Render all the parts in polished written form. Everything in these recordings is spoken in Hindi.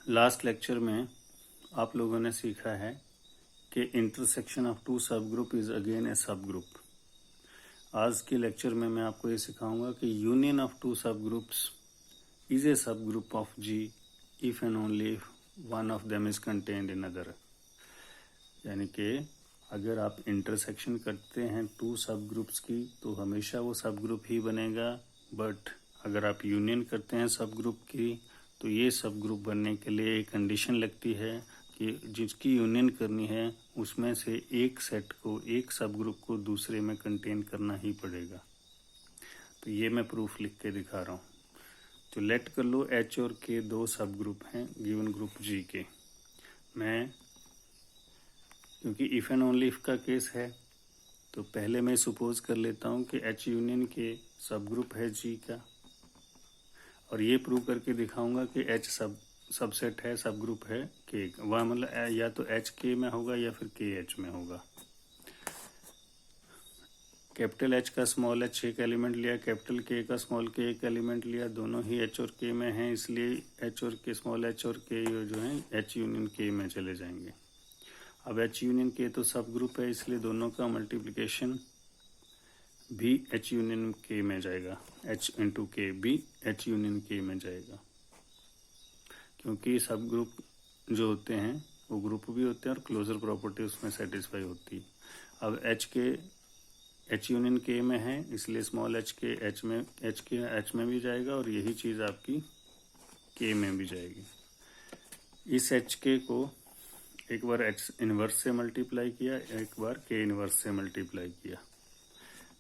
लास्ट लेक्चर में आप लोगों ने सीखा है कि इंटरसेक्शन ऑफ टू सब ग्रुप इज अगेन ए सब ग्रुप। आज के लेक्चर में मैं आपको ये सिखाऊंगा कि union of two subgroups is a subgroup of G if and only one of them is contained in other. यानी कि अगर आप इंटरसेक्शन करते हैं टू सब ग्रुप्स की तो हमेशा वो सब ग्रुप ही बनेगा, बट अगर आप यूनियन करते हैं सब ग्रुप की तो ये सब ग्रुप बनने के लिए एक कंडीशन लगती है कि जिसकी यूनियन करनी है उसमें से एक सेट को, एक सब ग्रुप को दूसरे में कंटेन करना ही पड़ेगा। तो ये मैं प्रूफ लिख के दिखा रहा हूँ। तो लेट कर लो एच और के दो सब ग्रुप हैं गिवन ग्रुप जी के। मैं क्योंकि इफ एंड ओनली इफ का केस है तो पहले मैं सपोज कर लेता हूँ कि एच यूनियन के सब ग्रुप है जी का, और ये प्रूव करके दिखाऊंगा कि एच सबसेट है, सब ग्रुप है के। वह मतलब या तो एच के में होगा या फिर के एच में होगा। कैपिटल एच का स्मॉल एच एक एलिमेंट लिया, कैपिटल के का स्मॉल के एक एलिमेंट लिया, दोनों ही एच और के में हैं, इसलिए एच और के, स्मॉल एच और के जो है एच यूनियन के में चले जाएंगे। अब एच यूनियन के तो सब ग्रुप है, इसलिए दोनों का मल्टीप्लिकेशन भी एच यूनियन के में जाएगा, एच इंटू के भी एच यूनियन के में जाएगा, क्योंकि सब ग्रुप जो होते हैं वो ग्रुप भी होते हैं और क्लोजर प्रॉपर्टी उसमें सेटिस्फाई होती है। अब एच यूनियन के में है, इसलिए स्मॉल एच के एच में भी जाएगा और यही चीज़ आपकी के में भी जाएगी। इस एच के को एक बार एच इनवर्स से मल्टीप्लाई किया, एक बार के इनवर्स से मल्टीप्लाई किया।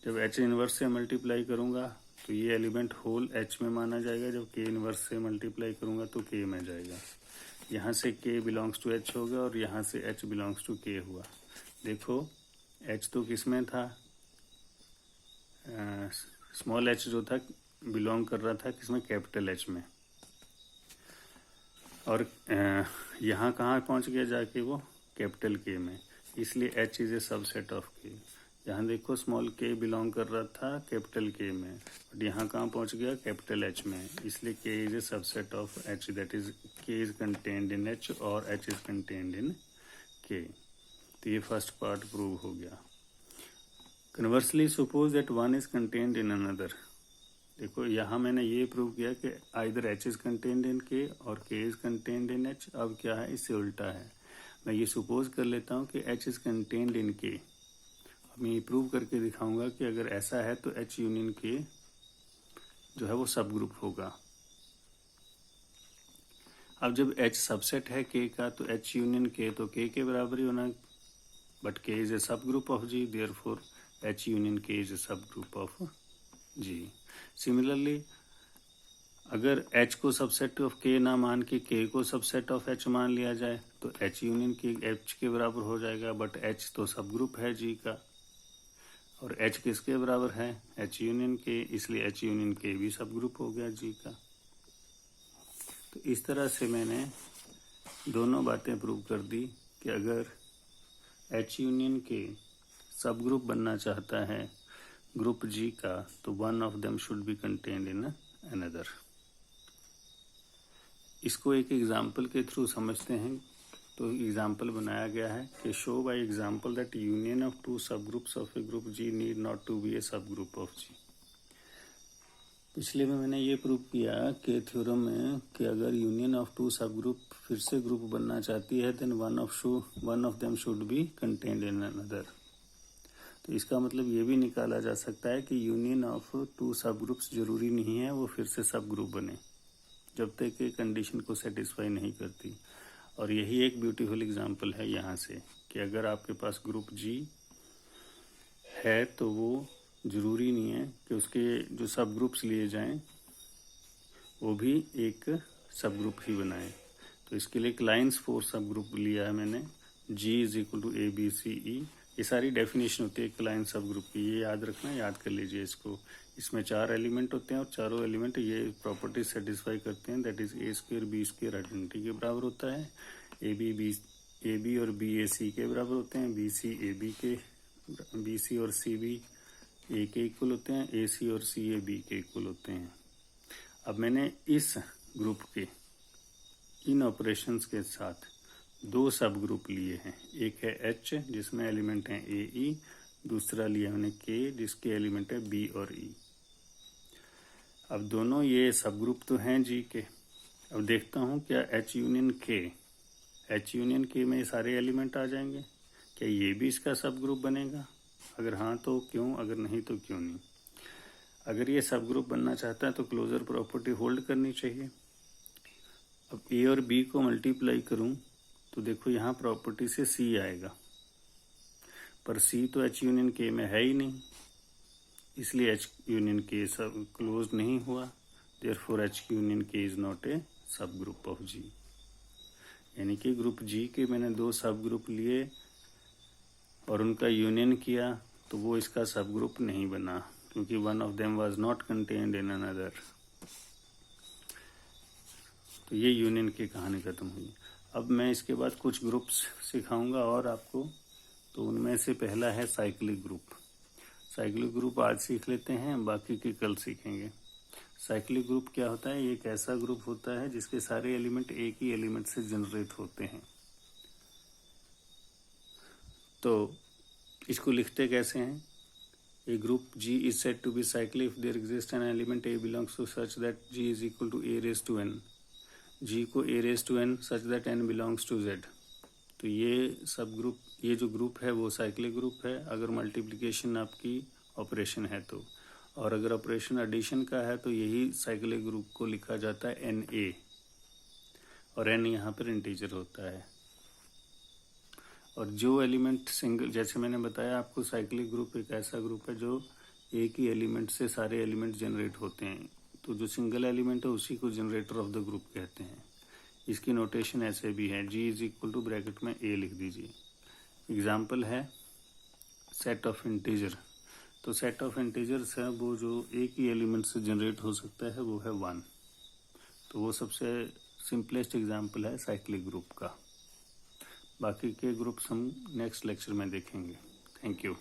जब एच इनवर्स से मल्टीप्लाई करूंगा तो ये एलिमेंट होल एच में माना जाएगा, जब के इनवर्स से मल्टीप्लाई करूंगा तो के में जाएगा। यहाँ से के बिलोंग्स टू एच होगा और यहाँ से एच बिलोंग्स टू के हुआ। देखो एच तो किस में था, स्मॉल एच जो था बिलोंग कर रहा था किसमें, कैपिटल एच में, और यहाँ कहाँ पहुँच गया जाके वो कैपिटल के में, इसलिए H is a subset of के। यहाँ देखो स्मॉल के बिलोंग कर रहा था कैपिटल के में, बट यहाँ कहाँ पहुँच गया, कैपिटल एच में, इसलिए के is A subset of H, that is के इज कंटेन्ड इन एच और एच इज कंटेन्ड इन के। तो ये फर्स्ट पार्ट प्रूव हो गया। Conversely suppose that one is contained in another. देखो यहाँ मैंने ये प्रूव किया कि आइदर एच इज कंटेन्ड इन के और के इज कंटेन्ड इन एच। अब क्या है, इससे उल्टा है, मैं ये सपोज कर लेता हूँ कि एच इज कंटेन्ड इन के। अब मैं ये प्रूव करके दिखाऊंगा कि अगर ऐसा है तो एच यूनियन के जो है वो सब ग्रुप होगा। अब जब एच सबसेट है के का तो एच यूनियन के तो के बराबर ही होना, बट के is a subgroup of G, therefore H union K is a subgroup of G. Similarly अगर एच को सबसेट ऑफ के ना मान के को सबसेट ऑफ एच मान लिया जाए तो एच यूनियन के एच के बराबर हो जाएगा, बट एच तो सब ग्रुप है जी का और एच किसके बराबर है, एच यूनियन के, इसलिए एच यूनियन के भी सब ग्रुप हो गया जी का। तो इस तरह से मैंने दोनों बातें प्रूव कर दी कि अगर एच यूनियन के सब ग्रुप बनना चाहता है ग्रुप जी का तो one of them should be contained in another. इसको एक एग्जाम्पल के थ्रू समझते हैं। तो एग्जाम्पल बनाया गया है कि show by example that union of two subgroups of a group G need not to be a subgroup of जी। पिछले में मैंने ये प्रूव किया कि थ्योरम में कि अगर union of two subgroup फिर से ग्रुप बनना चाहती है then one of them should be contained in another. तो इसका मतलब ये भी निकाला जा सकता है कि यूनियन ऑफ टू सब ग्रुप्स जरूरी नहीं है वो फिर से सब ग्रुप बने जब तक कि कंडीशन को सेटिस्फाई नहीं करती। और यही एक ब्यूटीफुल एग्जांपल है यहाँ से कि अगर आपके पास ग्रुप जी है तो वो ज़रूरी नहीं है कि उसके जो सब ग्रुप्स लिए जाएं वो भी एक सब ग्रुप ही बनाए। तो इसके लिए क्लाइंस फोर सब ग्रुप लिया है मैंने, G is equal to A B C E. ये सारी डेफिनेशन होती है क्लाइंट सब ग्रुप की, ये याद रखना, याद कर लीजिए इसको। इसमें 4 एलिमेंट होते हैं और चारों एलिमेंट ये प्रॉपर्टी सेटिस्फाई करते हैं, that is a square b square identity के बराबर होता है, ए बी और बी ए सी के बराबर होते हैं, बी सी ए बी के, बी सी और सी बी ए के इक्वल होते हैं, ए सी और सी ए बी के इक्वल होते हैं। अब मैंने इस ग्रुप के इन ऑपरेशंस के साथ दो सब ग्रुप लिए हैं। एक है H जिसमें एलिमेंट हैं A, E, दूसरा लिया हमने K जिसके एलिमेंट है B और E। अब दोनों ये सब ग्रुप तो हैं G के। अब देखता हूँ क्या H यूनियन K में सारे एलिमेंट आ जाएंगे, क्या ये भी इसका सब ग्रुप बनेगा? अगर हाँ तो क्यों, अगर नहीं तो क्यों नहीं। अगर ये सब ग्रुप बनना चाहता है तो क्लोजर प्रॉपर्टी होल्ड करनी चाहिए। अब A और B को मल्टीप्लाई करूं तो देखो यहाँ प्रॉपर्टी से C आएगा, पर C तो H यूनियन K में है ही नहीं, इसलिए H यूनियन K सब क्लोज नहीं हुआ। Therefore H union K is not a subgroup of G। यानी कि ग्रुप G के मैंने दो सब ग्रुप लिए और उनका यूनियन किया तो वो इसका सब ग्रुप नहीं बना, क्योंकि one of them was not contained in another. तो ये यूनियन की कहानी खत्म हुई। अब मैं इसके बाद कुछ ग्रुप्स सिखाऊंगा और आपको, तो उनमें से पहला है साइक्लिक ग्रुप। साइक्लिक ग्रुप आज सीख लेते हैं, बाकी के कल सीखेंगे। साइक्लिक ग्रुप क्या होता है? ये एक ऐसा ग्रुप होता है जिसके सारे एलिमेंट एक ही एलिमेंट से जनरेट होते हैं। तो इसको लिखते कैसे हैं? A group G is said to be cyclic if there exists an element A belongs to such that G is equal to A raised to n। G को A raised to n such that n belongs to Z। तो ये सब ग्रुप, ये जो ग्रुप है वो साइक्लिक ग्रुप है अगर मल्टीप्लिकेशन आपकी ऑपरेशन है तो, और अगर ऑपरेशन एडिशन का है तो यही साइक्लिक ग्रुप को लिखा जाता है Na, और n यहाँ पर इंटीजर होता है। और जो एलिमेंट सिंगल, जैसे मैंने बताया आपको, साइक्लिक ग्रुप एक ऐसा ग्रुप है जो एक ही एलिमेंट से सारे एलिमेंट जनरेट होते हैं। तो जो सिंगल एलिमेंट है उसी को जनरेटर ऑफ द ग्रुप कहते हैं। इसकी नोटेशन ऐसे भी है, G is equal to bracket में A लिख दीजिए। एग्जाम्पल है सेट ऑफ इंटीजर। तो सेट ऑफ इंटीजर्स है वो जो एक ही एलिमेंट से जनरेट हो सकता है, वो है 1। तो वो सबसे सिंपलेस्ट एग्जाम्पल है साइक्लिक ग्रुप का। बाकी के ग्रुप्स हम नेक्स्ट लेक्चर में देखेंगे। Thank you.